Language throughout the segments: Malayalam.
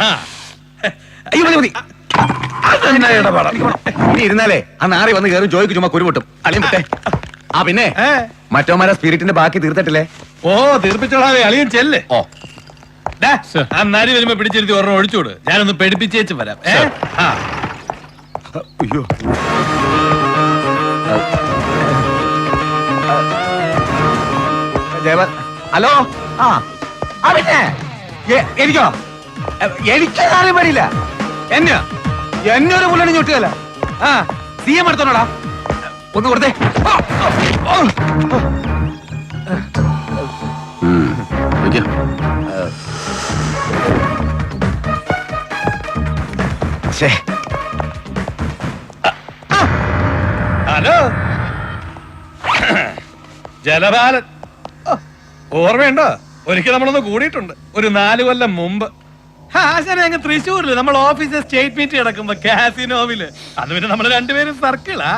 അയ്യോ മതി മതി. ഇനി ഇരുന്നാലേ ആ നാറി വന്ന് കയറി ജോയ്ക്ക് ചുമ്മാ കുരുമുട്ടും. അളിയും വിട്ടേ. ആ പിന്നെ മറ്റോമാരെ സ്പിരിറ്റിന്റെ ബാക്കി തീർത്തിട്ടില്ലേ? ഓ തീർപ്പിച്ചോളാവേ, അളിയൻ ചെല്ലേ. ഓ ആ നാരി വരുമ്പോ പിടിച്ചിരുത്തി ഒരെണ്ണം ഒഴിച്ചോട്. ഞാനൊന്ന് പെടിപ്പിച്ചേച്ച് വരാം. അയ്യോ ഹലോ. ആ പിന്നെ എനിക്കോ? എനിക്ക് കാര്യം പറ്റില്ല. എന്നെ ഒരു പുള്ളി ഞൊട്ടുകയല്ല. ആ CM എടുത്തോടാ. ഒന്ന് കൊടുത്തേ. ഹലോ ജലപാലൻ, ഓർമ്മയുണ്ടോ? ഒരിക്കൽ നമ്മളൊന്ന് കൂടിയിട്ടുണ്ട്, ഒരു 4 കൊല്ലം മുമ്പ്. അങ്ങ് തൃശ്ശൂരില് നമ്മൾ ഓഫീസിൽ സ്റ്റേറ്റ് മീറ്റ് കിടക്കുമ്പോ കാസിനോവില്. അത് പിന്നെ നമ്മള് രണ്ടുപേരും സർക്കിളാ.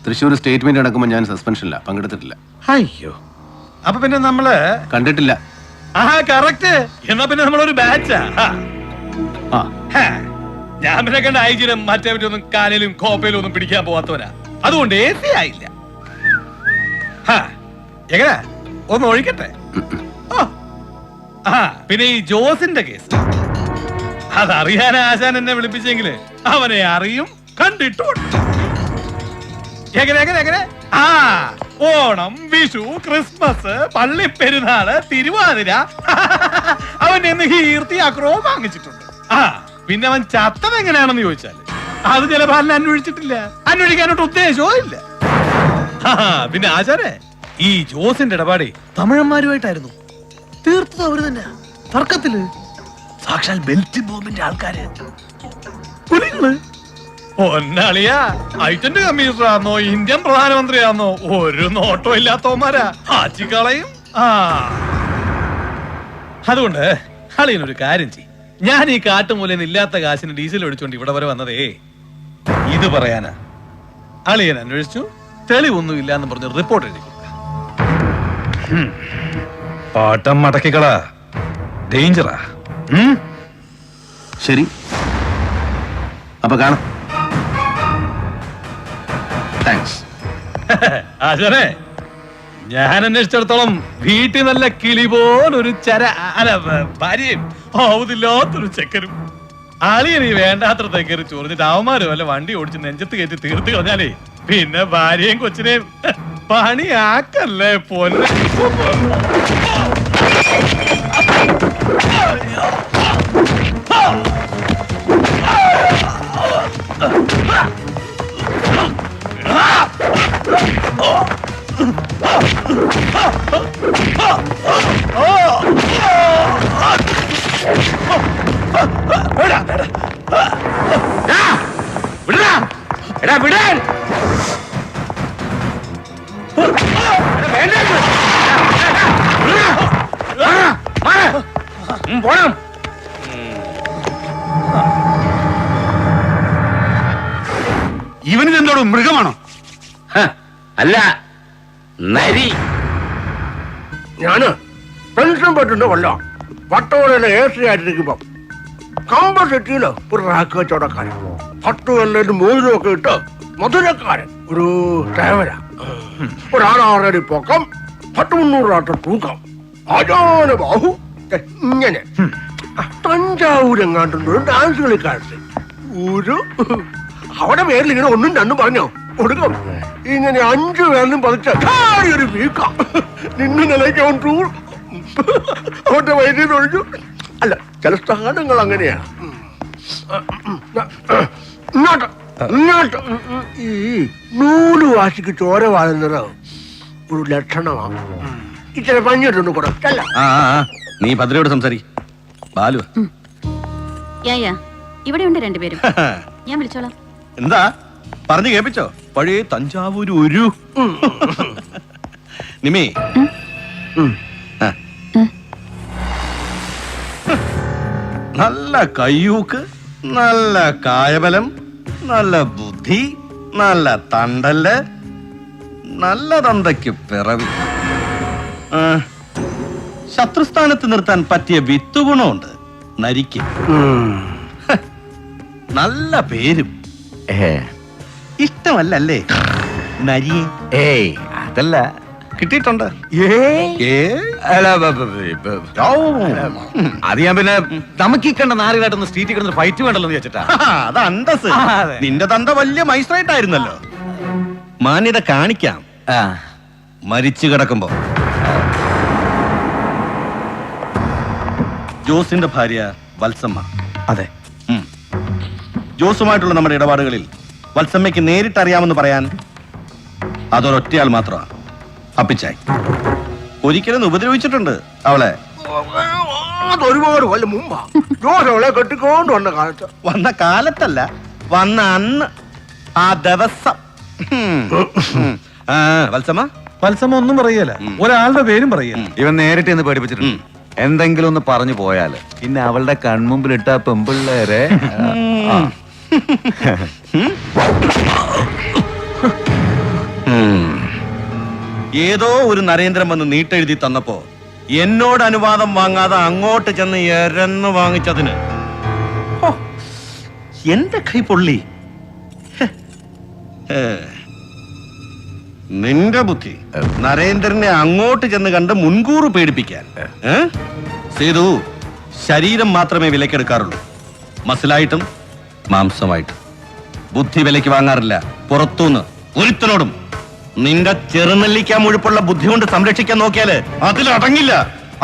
തൃശ്ശൂർ സ്റ്റേറ്റ് മീറ്റ് നടക്കുമ്പോ ഞാൻ സസ്പെൻഷനില്ല, പങ്കെടുത്തിട്ടില്ല. അയ്യോ, അപ്പൊ പിന്നെ നമ്മള് കണ്ടിട്ടില്ല. കറക്റ്റ്. എന്നാ പിന്നെ നമ്മളൊരു ബാച്ചാ. ഞാൻ പിന്നെ കണ്ട ഐജിനും മറ്റേ ഒന്നും കാലിലും കോപ്പയിലും ഒന്നും പിടിക്കാൻ പോവാത്തവരാ. അതുകൊണ്ട് AC ആയില്ല. എങ്ങനെ ഒന്ന് ഒഴിക്കട്ടെ. പിന്നെ ഈ ജോസിന്റെ കേസ് അതറിയാൻ ആശാൻ എന്നെ വിളിപ്പിച്ചെങ്കില് അവനെ അറിയും, കണ്ടിട്ടുണ്ട്. എങ്ങനെ ഓണം, വിഷു, ക്രിസ്മസ്, പള്ളിപ്പെരുന്നാള്, തിരുവാതിര അവന്റെ കീർത്തി അക്രമം വാങ്ങിച്ചിട്ടുണ്ട്. പിന്നെ അവൻ ചത്തത് എങ്ങനെയാണെന്ന് ചോദിച്ചാല് അത് ജലപാലനെ അന്വേഷിച്ചിട്ടില്ല, അന്വേഷിക്കാനോട്ട് ഉദ്ദേശവും ഇല്ല. പിന്നെ ആചാരെ ഈ ജോസിന്റെ ഇടപാടെ തമിഴന്മാരുമായിട്ടായിരുന്നു. തീർത്തത് അവര് തന്നെ, തർക്കത്തില്. സാക്ഷാൽ ബെൽറ്റ് ബോംബിന്റെ ആൾക്കാര്. ഒന്നാളിയാ ഐറ്റന്റ് കമ്മീഷണറാന്നോ ഇന്ത്യൻ പ്രധാനമന്ത്രിയാന്നോ ഒരു നോട്ടോ ഇല്ലാത്തവന്മാരാ. ആച്ചിക്കളയും. അതുകൊണ്ട് അളിയനൊരു കാര്യം ചെയ്യും. ഞാൻ ഈ കാട്ടുമൂലന്ന് ഇല്ലാത്ത കാശിന് ഡീസൽ ഒഴിച്ചോണ്ട് ഇവിടെ വരെ വന്നതേ ഇത് പറയാനാ. അളിയൻ അന്വേഷിച്ചു, തെളിവൊന്നും ഇല്ലാന്ന് പറഞ്ഞ് റിപ്പോർട്ട് എഴുതി. പാട്ടം മടക്കിക്കളാ, ഡേഞ്ചറാ. ശരി, അപ്പൊ കാണാം. താങ്ക്സ്. ആശാനെ, ഞാൻ അന്വേഷിച്ചിടത്തോളം വീട്ടിൽ നല്ല കിളി പോലൊരു ഭാര്യയും ആവുന്നില്ലാത്തൊരു ചെക്കനും. അളിയനീ വേണ്ടാത്ര കയറി ചോദിച്ചിട്ട് അവന്മാര് വല്ല വണ്ടി ഓടിച്ച് നെഞ്ചത്ത് കയറ്റി തീർത്ത് കളഞ്ഞാലേ പിന്നെ ഭാര്യയും കൊച്ചിനെയും പണിയാക്കല്ലേ പോലെ. ഇവനിതെന്തോട് മൃഗമാണോ? അല്ല, നരി. ഞാന് പെൻഷൻ പറ്റുന്ന കൊല്ലം പട്ടോളയിലെ AC ആയിട്ടിരിക്കുമ്പോ കമ്പ സിറ്റിയില് ഒരു റാക്ക് കച്ചവടക്കാരൻ, പട്ടുവല്ലും മോതിരം ഒക്കെ ഇട്ട് മധുരക്കാരൻ, ഒരു തേവര, ഒരു 6 അടി പൊക്കം, 300 തൂക്കം, അജാന ബാഹു, ഇങ്ങനെ തഞ്ചാവൂരെങ്ങാണ്ടുണ്ട് ഒരു ഡാൻസ് കളിക്കാരൻ. ഒരു അവിടെ പേരിൽ ഇങ്ങനെ 1ഉം 2ഉം പറഞ്ഞോ കൊടുക്കും. ഇങ്ങനെ 5 പേരിലും പതിച്ച ഒരു വീക്ക നിന്ന് നിലയ്ക്കവൻ ടൂർ അവന്റെ വൈദ്യുതി ഒഴിച്ചു. അല്ല, ചില സ്ഥാനങ്ങൾ അങ്ങനെയാ. ഇങ്ങോട്ട് ഇങ്ങോട്ട് ഈ 100 വാശിക്ക് ചോര വാഴുന്നത് ഒരു ലക്ഷണമാണ്. ഇച്ചിരി പഞ്ഞിട്ടുണ്ട് കൂടെ. നീ ഭദ്രയോട് സംസാരി. ബാലു ഇവിടെ ഉണ്ട് 2 പേരും. ഞാൻ വിളിച്ചോളാം. എന്താ പറഞ്ഞു കേൾപ്പിച്ചോ? പഴയ തഞ്ചാവൂര് ഒരു നിമേ നല്ല കയ്യൂക്ക്, നല്ല കായബലം, നല്ല ബുദ്ധി, നല്ല തണ്ടല്, നല്ല തന്തയ്ക്ക് പിറവി, ശത്രുസ്ഥാനത്ത് നിർത്താൻ പറ്റിയ വിത്തുഗുണമുണ്ട്. നരിക്ക്. നല്ല പേരും ഇഷ്ടമല്ലേ നരിയെ? ഏയ് അതല്ല കിട്ടിയിട്ടുണ്ട്. അല്ല, അത് ഞാൻ പിന്നെ നമുക്ക് ഈ കണ്ട നാറുകാട്ടൊന്ന് സ്ട്രീറ്റിൽ കിടന്ന് ഫൈറ്റ് വേണ്ടല്ലോ എന്ന് വെച്ചിട്ടാ. അത് അന്തസ്. ആ, അതെ. നിന്റെ തന്ത വലിയ മൈസ്ട്രേറ്റ് ആയിരുന്നല്ലോ. മാന്യത കാണിക്കാം. മരിച്ചു കിടക്കുമ്പോ ജോസിന്റെ ഭാര്യ വത്സമ്മ. അതെ. ജോസുമായിട്ടുള്ള നമ്മുടെ ഇടപാടുകളിൽ വത്സമ്മയ്ക്ക് നേരിട്ട് അറിയാമെന്ന് പറയാൻ അതൊരൊറ്റയാൾ മാത്രമാണ്, അപ്പിച്ചായി. ഒരിക്കലും ഉപദ്രവിച്ചിട്ടുണ്ട് അവളെ. അതൊരുപാട് കൊല്ലം മുമ്പാ ജോസ് അവളെ കെട്ടിക്കൊണ്ട് വന്ന കാലത്ത്. വന്ന കാലത്തല്ല, വന്ന അന്ന്, ആ ദിവസം. വത്സമ്മ മത്സമ ഒന്നും പറയല, ഒരാളുടെ പേരും പറയല. ഇവൻ നേരിട്ട് എന്ന് പഠിപ്പിച്ചിട്ടുണ്ട്. എന്തെങ്കിലും ഒന്ന് പറഞ്ഞു പോയാല് പിന്നെ അവളുടെ കൺമുമ്പിൽ ഇട്ട പെമ്പിള്ളേരെ ഏതോ ഒരു നരേന്ദ്രൻ വന്ന് നീട്ടെഴുതി തന്നപ്പോ എന്നോട് അനുവാദം വാങ്ങാതെ അങ്ങോട്ട് ചെന്ന് എരന്ന് വാങ്ങിച്ചതിന് എന്റെ കൈ പൊള്ളി. നിന്റെ ബുദ്ധി നരേന്ദ്രനെ അങ്ങോട്ട് ചെന്ന് കണ്ട് മുൻകൂർ പേടിപ്പിക്കാൻ. സേതു ശരീരം മാത്രമേ വിലക്കെടുക്കാറുള്ളൂ, മസിലായിട്ടും മാംസമായിട്ടും. ബുദ്ധി വിലക്ക് വാങ്ങാറില്ല പുറത്തുനിന്ന് ഒരുത്തനോടും. നിന്റെ ചെറുനെല്ലിക്കാൻ മുഴുപ്പുള്ള ബുദ്ധി കൊണ്ട് സംരക്ഷിക്കാൻ നോക്കിയാല് അതിലടങ്ങില്ല.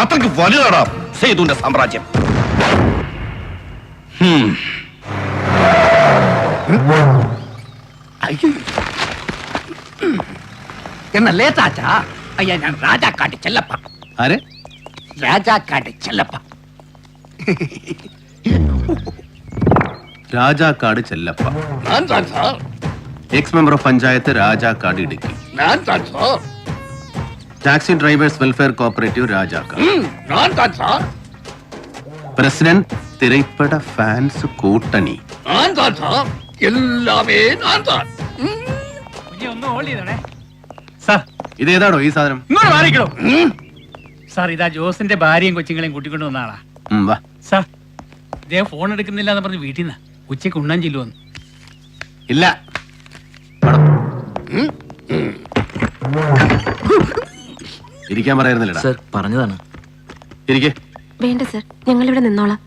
അത്രയ്ക്ക് വലുതാടാം സേതുവിന്റെ സാമ്രാജ്യം. എന്നല്ലേ താച്ച? അയ്യ, ഞാൻ രാജാക്കാട്ട് ചെല്ലപ്പ. ആരെ? രാജാക്കാട്ട് ചെല്ലപ്പ. രാജാക്കാട് ചെല്ലപ്പ, ഞാൻ താൻ sir. Ex member of panchayat Rajakkad Idukki. ഞാൻ താൻ sir. Taxi drivers welfare cooperative Rajakkad. ഞാൻ താൻ സാർ. പ്രസിഡന്റ് തിരൈപ്പട ഫാൻസ് കൂട്ടണി. ഞാൻ താൻ സാർ. എല്ലാമേ ഞാൻ താൻ. സാർ, ഇതേതാണോ ഈ സാധനം? ഇങ്ങോട്ട് മാറിക്കണോ സാർ? ഇതാ ജോസിന്റെ ഭാര്യയും കൊച്ചുങ്ങളെയും കൂട്ടിക്കൊണ്ട് വന്ന ആളാ വാ. സാർ. ഇദ്ദേഹം ഫോൺ എടുക്കുന്നില്ല എന്ന് പറഞ്ഞ് വീട്ടിൽ നിന്ന് ഉച്ചയ്ക്ക് ഉണ്ണാൻ ചെല്ലുവന്നു. ഇല്ല. വേണം. ഇരിക്കാൻ പറയായിരുന്നില്ലടാ. സർ പറഞ്ഞതാണ്. ഇരിക്കേ. വേണ്ട സർ, ഞങ്ങൾ ഇവിടെ നിന്നോളാം.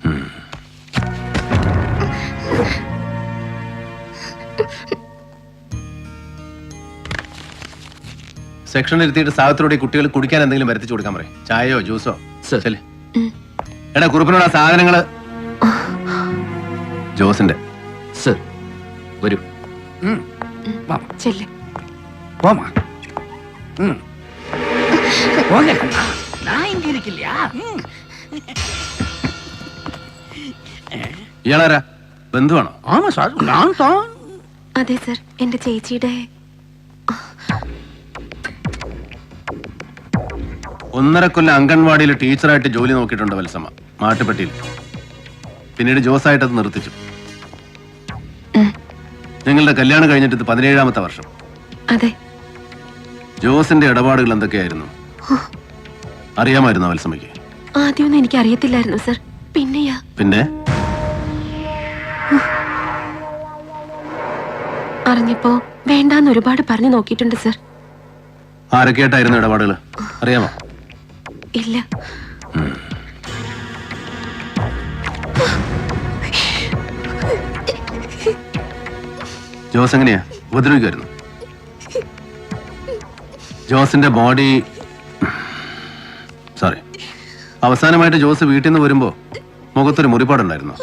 സെക്ഷനിൽ ഇരുത്തിയിട്ട് സാഹത്തിലൂടെ കുട്ടികൾ കുടിക്കാൻ എന്തെങ്കിലും വരുത്തിച്ചു കൊടുക്കാൻ പറയും. ചായയോ ജ്യൂസോ. സർ. എടാ കുറുപ്പിനോട് ആ സാധനങ്ങള്. ജോസിന്റെ. സർ വരൂ. ചെല്ല്. പോമാ. ഞാൻ ഇങ്ങനെ ഇരിക്കില്ല. ഇയാളാരാ? ബന്ധുവാണോ? ആമാ സാർ, ഞാൻ താൻ. അതെ സർ, എന്റെ ചേച്ചിയുടെ. 1.5 കൊല്ലം അംഗൻവാടിയിൽ ടീച്ചറായിട്ട് ജോലി നോക്കിയിട്ടുണ്ട് വത്സമ്മ, മാട്ടുപ്പെട്ടിയിൽ. പിന്നീട് ജോസായിട്ട് അത് നിർത്തിച്ചു. നിങ്ങളുടെ കല്യാണം കഴിഞ്ഞിട്ട് ഇത് 17ാമത്തെ വർഷം. അതെ. ജോസിന്റെ ഇടപാടുകൾ എന്തൊക്കെയായിരുന്നു? അറിയാമായിരുന്നോ വത്സമ്മയ്ക്ക്? ആദ്യമൊന്നും എനിക്ക് അറിയത്തില്ലായിരുന്നു സർ. പിന്നെയാ. പിന്നെ അറിഞ്ഞപ്പോ വേണ്ടാന്ന് ഒരുപാട് പറഞ്ഞു നോക്കിയിട്ടുണ്ട് സർ. ആരൊക്കെയായിട്ടായിരുന്നു ഇടപാടുകൾ അറിയാമോ? ഇല്ല. ജോസ് എങ്ങനെയാ ഉപദ്രവിക്കുമായിരുന്നു? ജോസിന്റെ ബോഡി സോറി അവസാനമായിട്ട് ജോസ് വീട്ടിൽ നിന്ന് വരുമ്പോ മുഖത്തൊരു മുറിപ്പാടുണ്ടായിരുന്നു.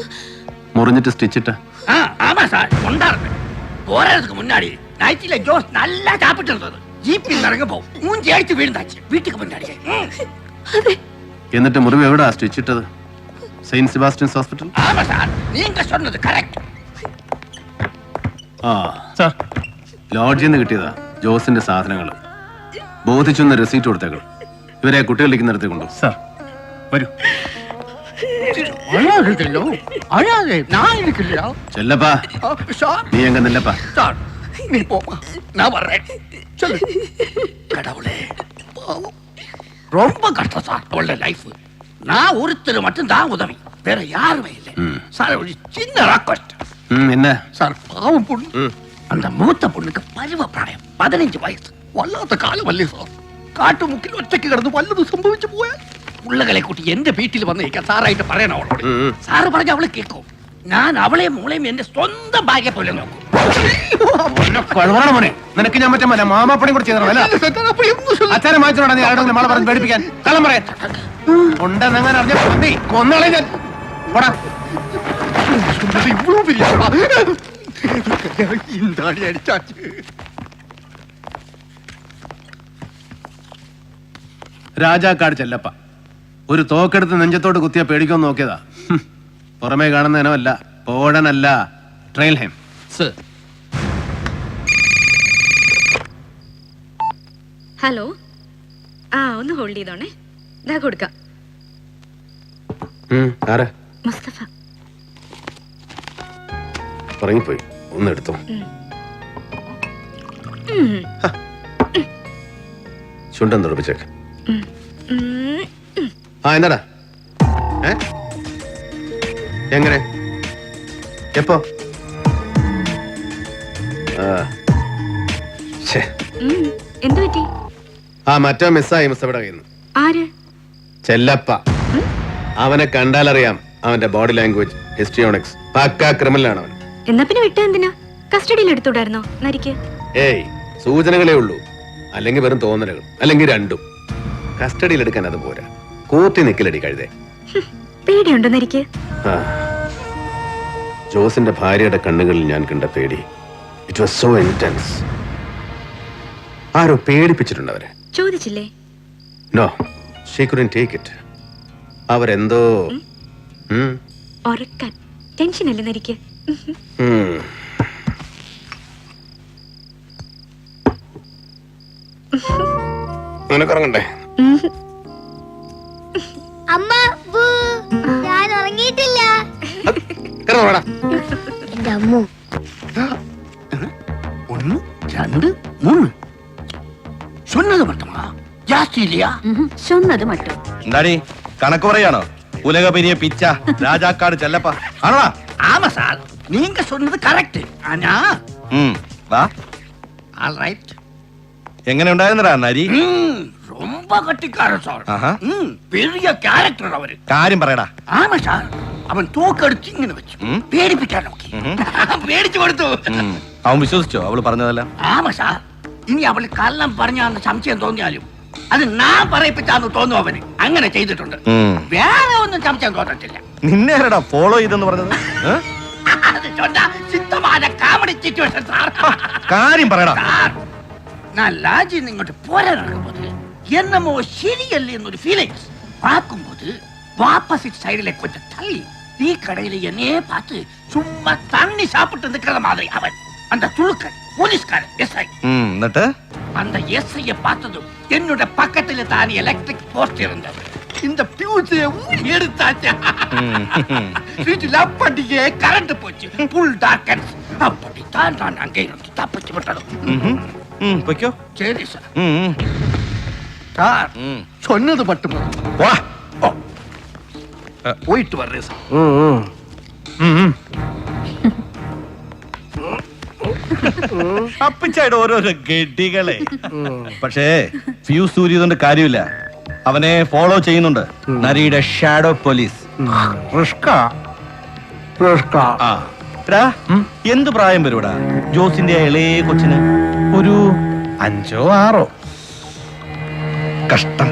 മുറിഞ്ഞിട്ട് സ്റ്റിച്ചിട്ട്. ஆமா சார், கொண்டாருங்க. போறதுக்கு முன்னாடி நைட்டில ஜோஸ் நல்லா சாப்பிட்டு இருந்தது. ஜீப்பில் இறங்கப்போ மூஞ்சி அடிச்சு விழுந்தாச்சு வீட்டுக்கு முன்னாடி. എന്നിട്ട് മുറിവ് എവിടാ സ്റ്റിച്ചിട്ടത്? Saint Sebastian's hospital. ஆமா சார், நீங்க சொன்னது கரெக்ட். ആ സാർ, ലോഡ്ജിൽ നിന്ന് കിട്ടിയതാ ജോസിന്റെ സാധനങ്ങൾ. ബോധിച്ചൊന്ന് റെസീറ്റ് കൊടുത്തേക്കൾ. ഇവരെ കുട്ടികളിരിക്കുന്നിടത്ത് കൊണ്ടു. സാർ വരൂ. அழாதோ அழாதே, நான் இருக்குல்ல ചെല്ലപ്പാ. சார். നീ എങ്ക നില്ലപ്പാ. சார் நீ போமா, நான் வர்றேன். சொல்லு. கடவுளே, பாவம். ரொம்ப கஷ்டம் சார் அவளோட லைஃப். நான் ஒருத்தர் மட்டும் தான் உதவி. வேற யாருமே இல்லை சார். ஒரு சின்ன ரெக்வெஸ்ட் என்ன சார். பாவம் பொண்ணு, அந்த மூத்த பொண்ணுக்கு பருவ பிராயம் 15 வயசு. വല്ലാത്ത കാലമല്ലേ സാർ. കാട്ടുമുക്കിൽ ഒറ്റയ്ക്ക് കിടന്ന് വല്ലതും സംഭവിച്ചു പോയാൽ ഉള്ളകളെ കൂട്ടി എന്റെ വീട്ടിൽ വന്നേക്കാൻ സാറായിട്ട് പറയണം അവളോട്. സാറ് പറഞ്ഞ അവള് കേൾക്കും. ഞാൻ അവളെയും മോളെയും എന്റെ സ്വന്തം ഭാര്യ പോലെ നോക്കും. മോനെ നിനക്ക് ഞാൻ മറ്റേ മാമാപ്പണിയും കൂടെ ചെയ്തോ അച്ഛനെ മാറ്റിനോടാ നീ ആരോടെങ്കിലും മാളെ പറഞ്ഞ് പേടിപ്പിക്കാൻ കള്ളം പറയാൻ ഉണ്ടെന്നങ്ങനെ അറിഞ്ഞ കൊന്നാളെ ഞാൻ പോടാ. രാജാക്കാട് ചെല്ലപ്പ ഒരു തോക്കെടുത്ത് നെഞ്ചത്തോട് കുത്തിയ പേടിക്കൊന്ന് നോക്കിയതാ. പുറമേ കാണുന്നതിനല്ല, പോഴനല്ല, ട്രെയിൽഹൈം. സർ. ഹലോ, ഒന്ന് ഹോൾഡ് ചെയ്തോണേ. ഇതാ കൊടുക്കാം. മുസ്തഫ ഉറങ്ങിപ്പോയി, ഒന്ന് എടുത്തോ. ചുണ്ടൻ തുറപ്പിച്ചേക്ക്. എന്താടാ എങ്ങനെ എപ്പോ? എന്ത് പറ്റി? മറ്റോ മിസ്സായി മുസ്തഫയുടെ കയ്യിൽ നിന്ന്. ആര്? ചെല്ലപ്പ. അവനെ കണ്ടാലറിയാം അവന്റെ ബോഡി ലാംഗ്വേജ്, ഹിസ്ട്രിയോണിക്സ്. പക്കാ ക്രിമിനൽ ആണ് അവൻ. എന്നാ പിന്നെ വിട്ട എന്തിനാ? കസ്റ്റഡിയിൽ എടുത്തുകൂടായിരുന്നോ നരിക്ക്? ഏയ്, സൂചനകളേ ഉള്ളൂ, അല്ലെങ്കിൽ വെറും തോന്നലുകൾ, അല്ലെങ്കിൽ രണ്ടും. കസ്റ്റഡിയിൽ എടുക്കാൻ അത് പോരാ, കൂത്തി നിക്കലടി കഴുതേ. പേടിയുണ്ടോ നരിക്ക്? ജോസിന്റെ ഭാര്യയുടെ കണ്ണുകളിൽ ഞാൻ കണ്ട പേടി, ഇറ്റ് വാസ് സോ ഇന്റൻസ്. ആരോ പേടിപ്പിച്ചിട്ടുണ്ട് അവരെ. ചോദിച്ചില്ലേ? No, she couldn't take it. അവരെന്തോ ഉറക്കാൻ ടെൻഷനല്ലേ നരിക്ക്? നിനക്കിറങ്ങണ്ടേ? അമ്മ, ഞാൻ ഉറങ്ങിയിട്ടില്ല. എന്റെ അമ്മു. 1 2 3 சொன்னது மட்டுமா? ஜாஸ்தி இல்லையா? சொன்னது மட்டும். എന്താടി കണക്ക് പറയാണോ? ഉലക പെരിയ പിച്ച രാജാക്കാട് ചെല്ലപ്പ ആണോ? ஆமா சார், நீங்க சொன்னது கரெக்ட். ஆனா വാ. All right. എങ്ങനെ ഉണ്ടായിരുന്നടാ നരി? ரொம்ப கட்டிக்காரன் சார். ஆஹா. பெரிய கேரக்டர் அவரு. കാര്യം പറയടാ. ஆமா சார், അവൻ തോക്കെടുത്ത് ഇങ്ങനെ വെച്ചു പേടിപ്പിക്കാൻ നോക്കി. പേടിച്ചു കൊടുത്തു. അവൻ വിശ്വസിച്ചോ അവള് പറഞ്ഞതല്ല? ആമാ സാർ, ഇനി അവള് കള്ളം പറഞ്ഞാന്ന് സംശയം തോന്നിയാലും അത് ഞാൻ പറയിപ്പിച്ചാന്ന് തോന്നും അവന്. അങ്ങനെ ചെയ്തിട്ടുണ്ട്. വേറെ ഒന്നും സംശയം തോന്നത്തില്ല. നിന്നെ ആരടാ ഫോളോ ചെയ്തെന്ന് പറഞ്ഞത്? അത് ചൊന്നാ സിദ്ധമായ കാമഡി സിറ്റുവേഷൻ സാർ. കാര്യം പറയടാ. ഞാൻ ലാജിൽ ഇങ്ങോട്ട് പോരാൻ നടക്കുമ്പോൾ എന്നമോ ശരിയല്ലേ എന്നൊരു ഫീലിങ്സ് பார்க்கும்போது ஆப்போசிட் சைடுல கொஞ்சம் தள்ளி டீ கடையில என்னையே பார்த்து சும்மா தண்ணி சாப்பிட்டு இருக்கிற மாதிரி அவன் அந்த துளுக்கன் போலீஸ்காரன் எஸ்ஐ. എന്നിട്ട് அந்த எஸ்ஐய பார்த்ததும் என்னோட பக்கத்துல தான் எலக்ட்ரிக் போஸ்ட் இருந்தது. இந்த பியூஸை எடுத்தாச்சு. வீட்டுல அப்படியே கரண்ட் போச்சு. ஃபுல் டார்க்கன்ஸ். அப்படித்தான் நான் அங்கே இருந்து தப்பிச்சு விட்டதும். പൊയ്ക്കോ. சரி சார். சார் சொன்னது மட்டும் വാ. போயிட்டு வர்றேன் சார். അപ്പിച്ചായിട്ട് ഓരോരോ ഗഡികളെ. പക്ഷേ ഫ്യൂസ് ഊരിയതുകൊണ്ട് കാര്യമില്ല. അവനെ ഫോളോ ചെയ്യുന്നുണ്ട് നരിയുടെ ഷാഡോ പോലീസ്. എന്ത് പ്രായം വരുവിടാ ജോസിന്റെ ഇളയ കൊച്ചിന്? ഒരു 5 or 6. കഷ്ടം.